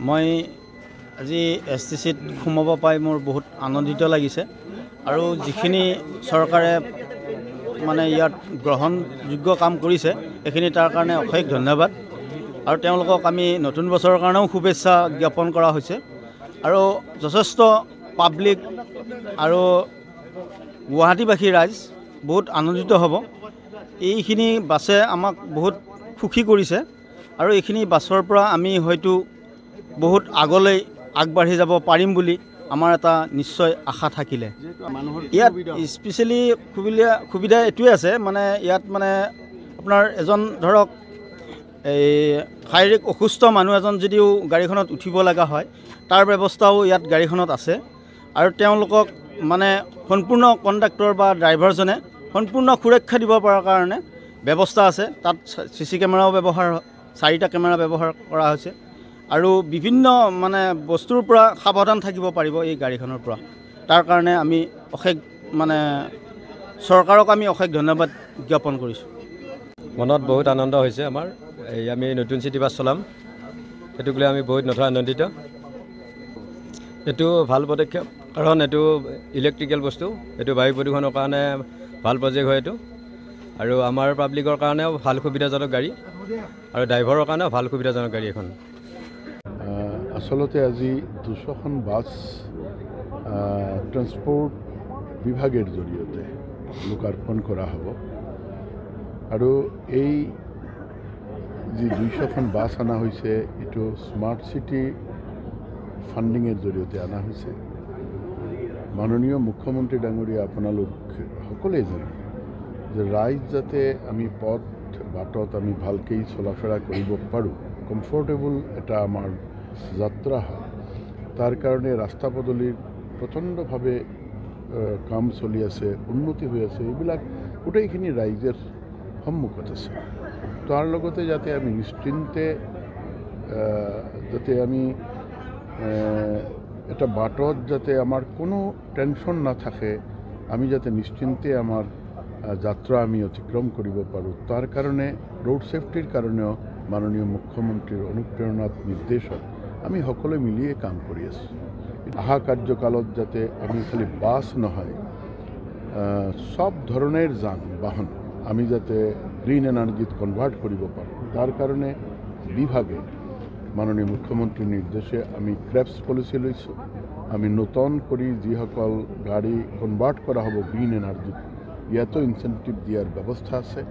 মই আজি STCত সোমাব পাই মোৰ বহুত আনন্দিত লাগিছে আৰু যিখিনি চৰকাৰে মানে ইয়াত গ্ৰহণযোগ্য কাম কৰিছে এইখিনি তাৰ কাৰণে অশেষ ধন্যবাদ আৰু তেওঁলোকক আমি নতুন বছৰৰ কাৰণেও শুভেচ্ছা জ্ঞাপন কৰা হৈছে আৰু যথেষ্ট পাব্লিক আৰু গুৱাহাটীবাসী ৰাইজ বহুত আনন্দিত হ'ব। এইখিনি বাছে আমাক বহুত সুখী কৰিছে আৰু এইখিনি বাছৰ পৰা আমি হয়তো বহুত আগলৈ আগবাঢ়ি যাব পাৰিম বুলি আমাৰ এটা নিশ্চয় আশা থাকিলে। ইয়াত স্পেচিয়েলি সুবিধা এইটোৱে আছে, মানে ইয়াত মানে আপোনাৰ এজন ধৰক এই শাৰীৰিক অসুস্থ মানুহ এজন যদিও গাড়ীখনত উঠিব লগা হয় তাৰ ব্যৱস্থাও ইয়াত গাড়ীখনত আছে আৰু তেওঁলোকক মানে সম্পূৰ্ণ কণ্ডাক্টৰ বা ড্ৰাইভাৰজনে সম্পূৰ্ণ সুৰক্ষা দিব পৰাৰ কাৰণে ব্যৱস্থা আছে। তাত CC কেমেৰাও ব্যৱহাৰ 4টা কেমেৰা ব্যৱহাৰ কৰা হৈছে আৰু বিভিন্ন মানে বস্তুৰ পৰা সাৱধান থাকিব পাৰিব এই গাড়ীখনৰ পৰা। তাৰ কাৰণে আমি অশেষ মানে চৰকাৰক আমি অশেষ ধন্যবাদ জ্ঞাপন কৰিছোঁ। মনত বহুত আনন্দ হৈছে আমাৰ। এই আমি নতুন চিটি বাছ চলাম, সেইটোক লৈ আমি বহুত নথৈ আনন্দিত। এইটো ভাল পদক্ষেপ, কাৰণ এইটো ইলেক্ট্ৰিকেল বস্তু, এইটো বায়ু প্ৰদূষণৰ কাৰণে ভাল প্ৰজেক্ট হয় এইটো আৰু আমাৰ পাব্লিকৰ কাৰণেও ভাল সুবিধাজনক গাড়ী আৰু ড্ৰাইভাৰৰ কাৰণেও ভাল সুবিধাজনক গাড়ী এখন। আসলতে আজি 200খন বাছ ট্ৰান্সপোৰ্ট বিভাগেৰ জৰিয়তে লোকাৰ্পণ কৰা হ'ব আৰু এই যে 200খন বাছ আনা হৈছে এইটো স্মাৰ্ট সিটি ফাণ্ডিঙৰ জৰিয়তে আনা হৈছে। মাননীয় মুখ্যমন্ত্ৰী ডাঙৰীয়া আপোনালোক সকলোৱে জানে যে ৰাইজ যাতে আমি পথ বাটত আমি ভালকৈ চলাফেৰা কৰিব পাৰোঁ, কমফৰ্টেবল এটা আমাৰ যাত্ৰা হয়, তাৰ কাৰণে ৰাস্তা পদূলিৰ প্ৰচণ্ডভাৱে কাম চলি আছে, উন্নতি হৈ আছে, এইবিলাক গোটেইখিনি ৰাইজৰ সন্মুখত আছে। তাৰ লগতে যাতে আমি নিশ্চিন্তে যাতে আমি এটা বাটত যাতে আমাৰ কোনো টেনশ্যন নাথাকে, আমি যাতে নিশ্চিন্তে আমাৰ যাত্ৰা আমি অতিক্ৰম কৰিব পাৰোঁ, তাৰ কাৰণে ৰোড সেফটিৰ কাৰণেও মাননীয় মুখ্যমন্ত্ৰীৰ অনুপ্ৰেৰণাত নিৰ্দেশত আমি সকলোৱে মিলিয়ে কাম কৰি আছোঁ। অহা কাৰ্যকালত যাতে আমি খালি বাছ নহয়, সব ধৰণৰ যান বাহন আমি যাতে গ্ৰীণ এনাৰ্জিত কনভাৰ্ট কৰিব পাৰোঁ, তাৰ কাৰণে বিভাগে মাননীয় মুখ্যমন্ত্ৰীৰ নিৰ্দেশে আমি ক্ৰেপছ পলিচি লৈছোঁ। আমি নতুন কৰি যিসকল গাড়ী কনভাৰ্ট কৰা হ'ব গ্ৰীণ এনাৰ্জিত, ইয়াতো ইনচেণ্টিভ দিয়াৰ ব্যৱস্থা আছে।